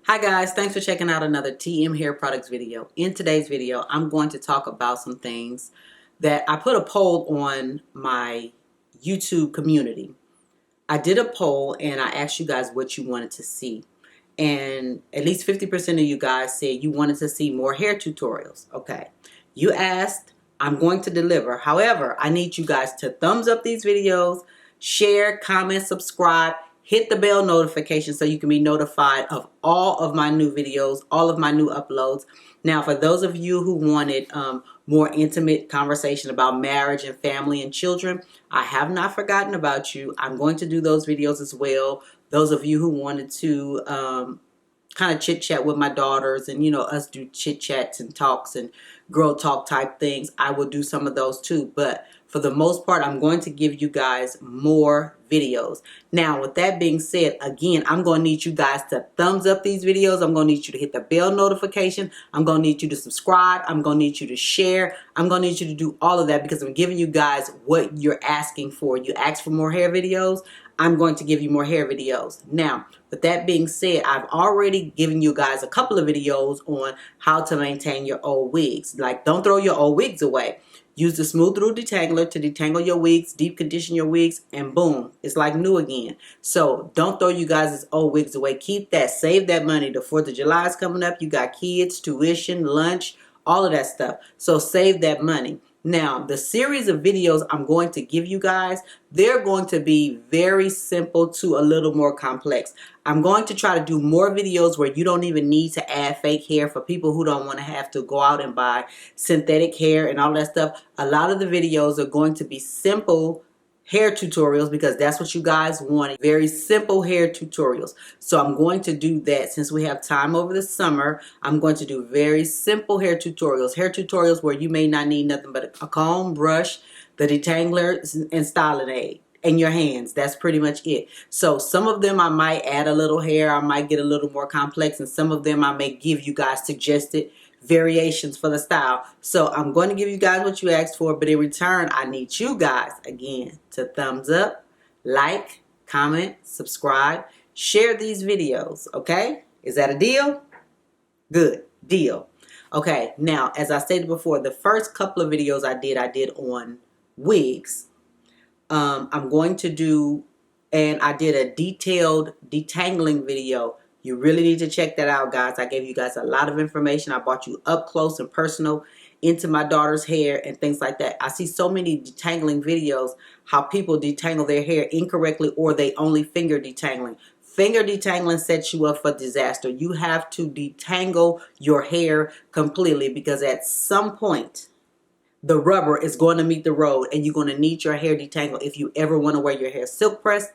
Hi guys, thanks for checking out another TM Hair Products video. In today's video, I'm going to talk about some things that I put a poll on my YouTube community. I did a poll and I asked you guys what you wanted to see. And at least 50% of you guys said you wanted to see more hair tutorials. Okay, you asked, I'm going to deliver. However, I need you guys to thumbs up these videos, share, comment, subscribe, hit the bell notification so you can be notified of all of my new videos, all of my new uploads. Now, for those of you who wanted more intimate conversation about marriage and family and children, I have not forgotten about you. I'm going to do those videos as well. Those of you who wanted to kind of chit chat with my daughters and, us do chit chats and talks and girl talk type things, I will do some of those too. But for the most part, I'm going to give you guys more videos. Now, with that being said, again, I'm going to need you guys to thumbs up these videos. I'm going to need you to hit the bell notification. I'm going to need you to subscribe. I'm going to need you to share. I'm going to need you to do all of that because I'm giving you guys what you're asking for. You asked for more hair videos. I'm going to give you more hair videos. Now, with that being said, I've already given you guys a couple of videos on how to maintain your old wigs. Like, don't throw your old wigs away. Use the Smooth Through Detangler to detangle your wigs, deep condition your wigs, and boom, it's like new again. So don't throw you guys' old wigs away. Keep that. Save that money. The 4th of July is coming up. You got kids, tuition, lunch, all of that stuff. So save that money. Now, the series of videos I'm going to give you guys, they're going to be very simple to a little more complex. I'm going to try to do more videos where you don't even need to add fake hair for people who don't want to have to go out and buy synthetic hair and all that stuff. A lot of the videos are going to be simple hair tutorials because that's what you guys wanted. Very simple hair tutorials. So I'm going to do that since we have time over the summer. I'm going to do very simple hair tutorials. Hair tutorials where you may not need nothing but a comb, brush, the detangler, and styling aid. And your hands. That's pretty much it. So some of them I might add a little hair. I might get a little more complex. And some of them I may give you guys suggested variations for the style. So I'm going to give you guys what you asked for, but in return, I need you guys, again, to thumbs up, like, comment, subscribe, share these videos, okay? Is that a deal? Good, deal. Okay, now, as I stated before, the first couple of videos I did on wigs. I'm going to do, and I did a detailed detangling video. You really need to check that out, guys. I gave you guys a lot of information. I brought you up close and personal into my daughter's hair and things like that. I see so many detangling videos, how people detangle their hair incorrectly or they only finger detangling. Finger detangling sets you up for disaster. You have to detangle your hair completely because at some point, the rubber is going to meet the road and you're going to need your hair detangled if you ever want to wear your hair silk pressed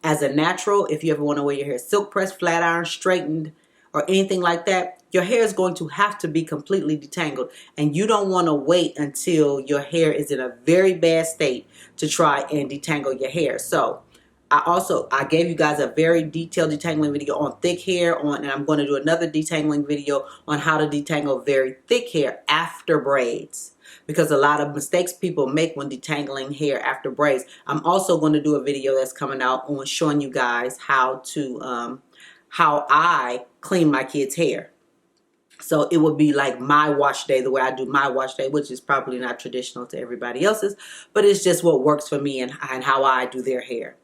as a natural. If you ever want to wear your hair silk pressed, flat iron, straightened, or anything like that, your hair is going to have to be completely detangled. And you don't want to wait until your hair is in a very bad state to try and detangle your hair. So I gave you guys a very detailed detangling video on thick hair and I'm going to do another detangling video on how to detangle very thick hair after braids. Because a lot of mistakes people make when detangling hair after braids. I'm also going to do a video that's coming out on showing you guys how I clean my kids' hair. So it would be like my wash day, the way I do my wash day, which is probably not traditional to everybody else's, but it's just what works for me and how I do their hair.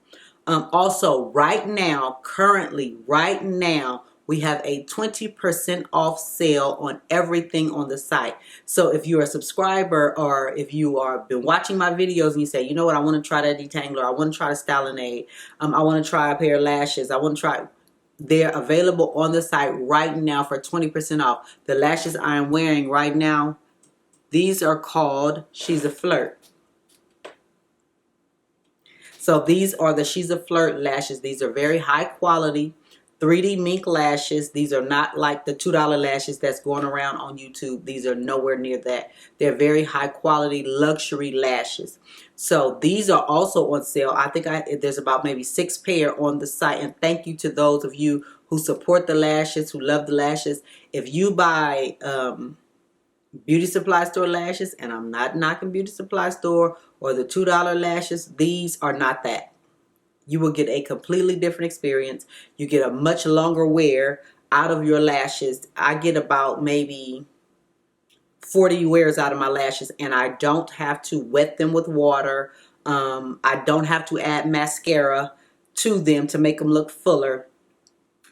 Also, right now, currently, right now, we have a 20% off sale on everything on the site. So if you're a subscriber or if you are been watching my videos and you say, you know what, I want to try that detangler, I want to try the styling aid, I want to try a pair of lashes, I want to try, they're available on the site right now for 20% off. The lashes I am wearing right now, these are called She's a Flirt. So these are the She's a Flirt lashes. These are very high quality 3D mink lashes. These are not like the $2 lashes that's going around on YouTube. These are nowhere near that. They're very high quality luxury lashes. So these are also on sale. I think there's about maybe 6 pair on the site. And thank you to those of you who support the lashes, who love the lashes. If you buy beauty supply store lashes, and I'm not knocking beauty supply store or the $2 lashes, these are not that. You will get a completely different experience. You get a much longer wear. out of your lashes. I get about maybe 40 wears out of my lashes, and I don't have to wet them with water. I don't have to add mascara to them to make them look fuller.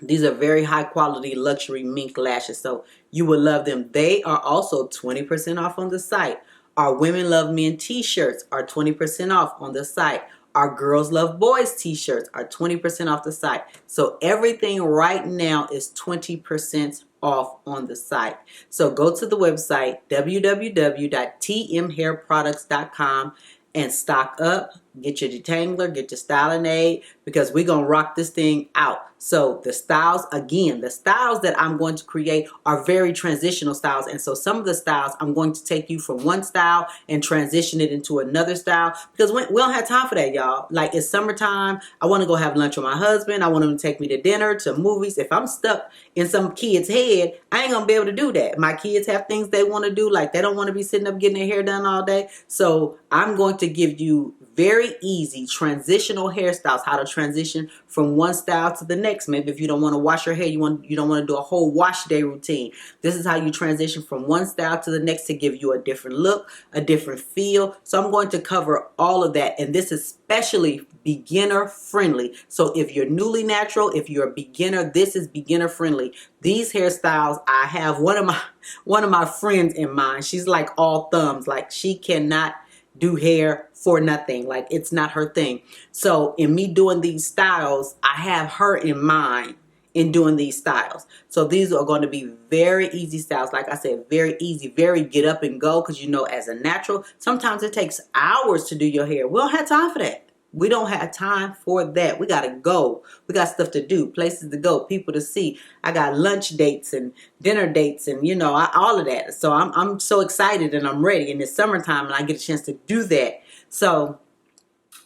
These are very high quality luxury mink lashes, so you will love them. They are also 20% off on the site. Our Women Love Men t-shirts are 20% off on the site. Our Girls Love Boys t-shirts are 20% off the site. So everything right now is 20% off on the site. So go to the website www.tmhairproducts.com and stock up. Get your detangler, get your styling aid, because we're going to rock this thing out. So the styles, again, the styles that I'm going to create are very transitional styles. And so some of the styles, I'm going to take you from one style and transition it into another style, because we don't have time for that, y'all. Like, it's summertime. I want to go have lunch with my husband. I want him to take me to dinner, to movies. If I'm stuck in some kid's head, I ain't going to be able to do that. My kids have things they want to do. Like, they don't want to be sitting up getting their hair done all day. So I'm going to give you very easy transitional hairstyles, how to transition from one style to the next. Maybe if you don't want to wash your hair, you don't want to do a whole wash day routine. This is how you transition from one style to the next to give you a different look, a different feel. So I'm going to cover all of that, and this is especially beginner friendly. So if you're newly natural, if you're a beginner, this is beginner friendly. These hairstyles, I have one of my friends in mind. She's like all thumbs. Like, she cannot do hair for nothing. Like, it's not her thing. So in me doing these styles, I have her in mind in doing these styles. So these are going to be very easy styles. Like I said, very easy, very get up and go. Because, you know, as a natural, sometimes it takes hours to do your hair. We don't have time for that. We don't have time for that. We got to go. We got stuff to do, places to go, people to see. I got lunch dates and dinner dates and, you know, all of that. So I'm so excited and I'm ready. And it's summertime and I get a chance to do that. So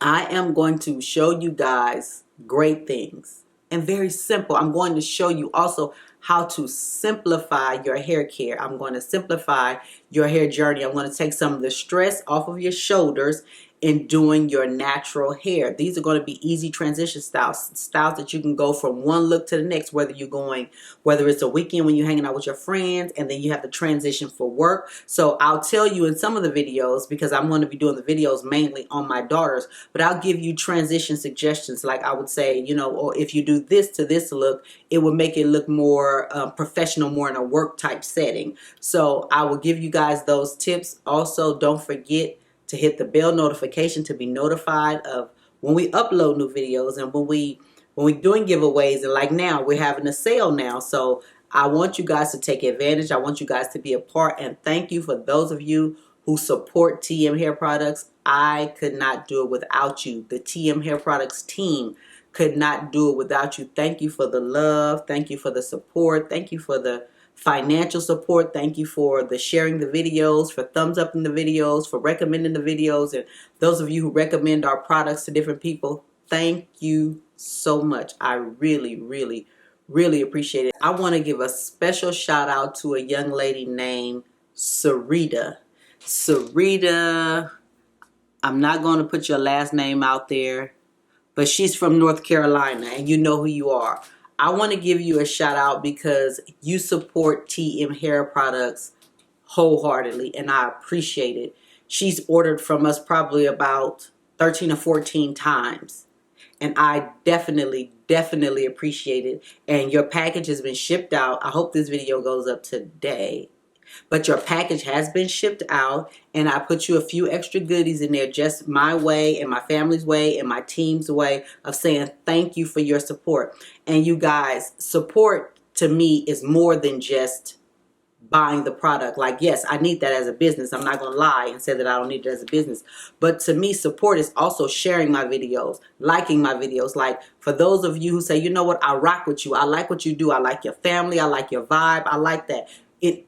I am going to show you guys great things and very simple. I'm going to show you also how to simplify your hair care. I'm going to simplify your hair journey. I'm going to take some of the stress off of your shoulders in doing your natural hair. These are going to be easy transition styles that you can go from one look to the next, whether it's a weekend when you're hanging out with your friends, and then you have to transition for work. So I'll tell you in some of the videos, because I'm going to be doing the videos mainly on my daughters, but I'll give you transition suggestions. Like, I would say, you know, or if you do this to this look, it would make it look more professional, more in a work type setting. So I will give you guys those tips. Also, don't forget to hit the bell notification to be notified of when we upload new videos and when we're doing giveaways. And like now, we're having a sale now. So I want you guys to take advantage. I want you guys to be a part. And thank you for those of you who support TM Hair Products. I could not do it without you. The TM Hair Products team could not do it without you. Thank you for the love. Thank you for the support. Thank you for the financial support. Thank you for the sharing the videos, for thumbs up in the videos, for recommending the videos, and those of you who recommend our products to different people. Thank you so much. I really, really, really appreciate it. I want to give a special shout out to a young lady named Sarita. Sarita, I'm not going to put your last name out there, but she's from North Carolina, and you know who you are. I want to give you a shout out because you support TM Hair Products wholeheartely, and I appreciate it. She's ordered from us probably about 13 or 14 times, and I definitely appreciate it. And your package has been shipped out. I hope this video goes up today. But your package has been shipped out, and I put you a few extra goodies in there, just my way and my family's way and my team's way of saying thank you for your support. And you guys, support to me is more than just buying the product. Like, yes, I need that as a business. I'm not going to lie and say that I don't need it as a business. But to me, support is also sharing my videos, liking my videos. Like, for those of you who say, you know what, I rock with you. I like what you do. I like your family. I like your vibe. I like that.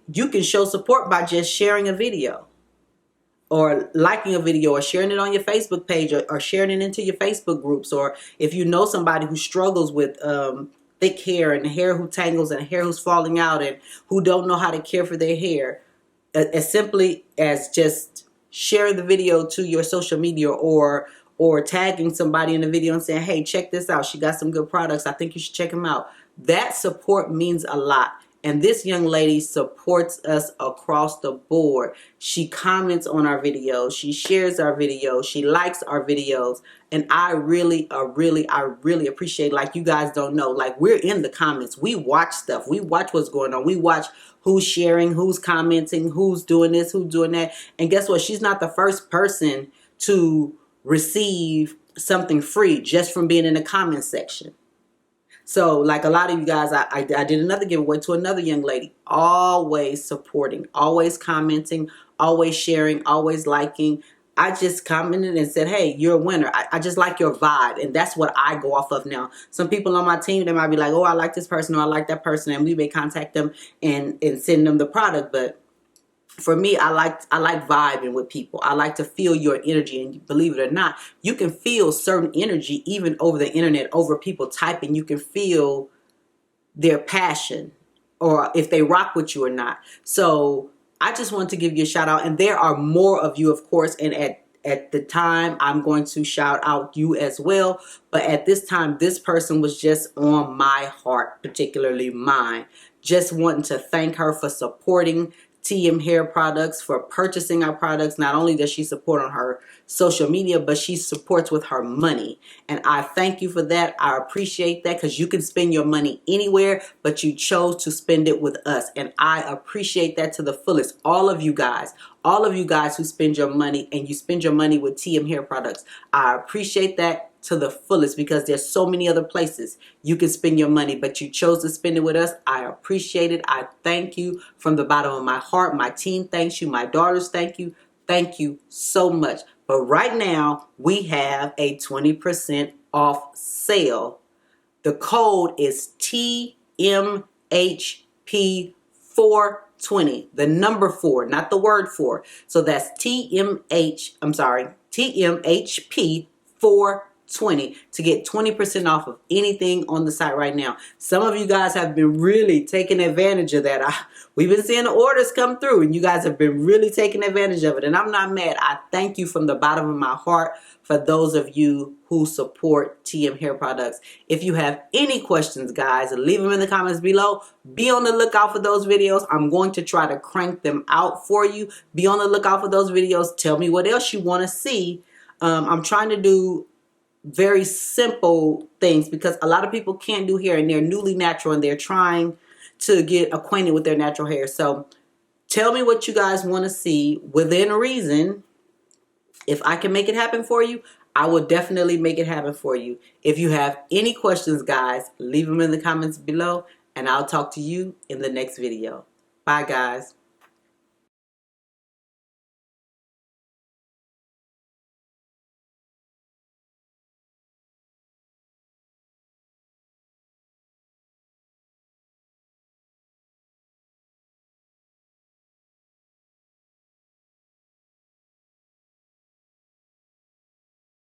You can show support by just sharing a video or liking a video or sharing it on your Facebook page or sharing it into your Facebook groups. Or if you know somebody who struggles with thick hair and hair who tangles and hair who's falling out and who don't know how to care for their hair, as simply as just sharing the video to your social media or tagging somebody in the video and saying, hey, check this out. She got some good products. I think you should check them out. That support means a lot. And this young lady supports us across the board. She comments on our videos. She shares our videos. She likes our videos. And I really appreciate, like, you guys don't know, like, we're in the comments. We watch stuff. We watch what's going on. We watch who's sharing, who's commenting, who's doing this, who's doing that. And guess what? She's not the first person to receive something free just from being in the comment section. So, like a lot of you guys, I did another giveaway to another young lady. Always supporting, always commenting, always sharing, always liking. I just commented and said, hey, you're a winner. I just like your vibe. And that's what I go off of now. Some people on my team, they might be like, oh, I like this person or I like that person. And we may contact them and send them the product. But for me, I like vibing with people. I like to feel your energy, and believe it or not, you can feel certain energy even over the internet, over people typing. You can feel their passion, or if they rock with you or not. So I just want to give you a shout out, and there are more of you, of course, and at the time, I'm going to shout out you as well. But at this time, this person was just on my heart, particularly mine. Just wanting to thank her for supporting TM Hair Products, for purchasing our products. Not only does she support on her social media, but she supports with her money. And I thank you for that. I appreciate that, because you can spend your money anywhere, but you chose to spend it with us. And I appreciate that to the fullest. All of you guys who spend your money, and you spend your money with TM Hair Products, I appreciate that to the fullest, because there's so many other places you can spend your money, but you chose to spend it with us. I appreciate it. I thank you from the bottom of my heart. My team thanks you. My daughters thank you. Thank you so much. But right now, we have a 20% off sale. The code is TMHP420. The number 4, not the word 4. So that's TMHP420 to get 20% off of anything on the site right now. Some of you guys have been really taking advantage of that. We've been seeing the orders come through, and you guys have been really taking advantage of it. And I'm not mad. I thank you from the bottom of my heart for those of you who support TM Hair Products. If you have any questions, guys, leave them in the comments below. Be on the lookout for those videos. I'm going to try to crank them out for you. Be on the lookout for those videos. Tell me what else you want to see. I'm trying to do very simple things, because a lot of people can't do hair, and they're newly natural, and they're trying to get acquainted with their natural hair. So tell me what you guys want to see within reason. If I can make it happen for you, I will definitely make it happen for you. If you have any questions, guys, leave them in the comments below, and I'll talk to you in the next video. Bye, guys.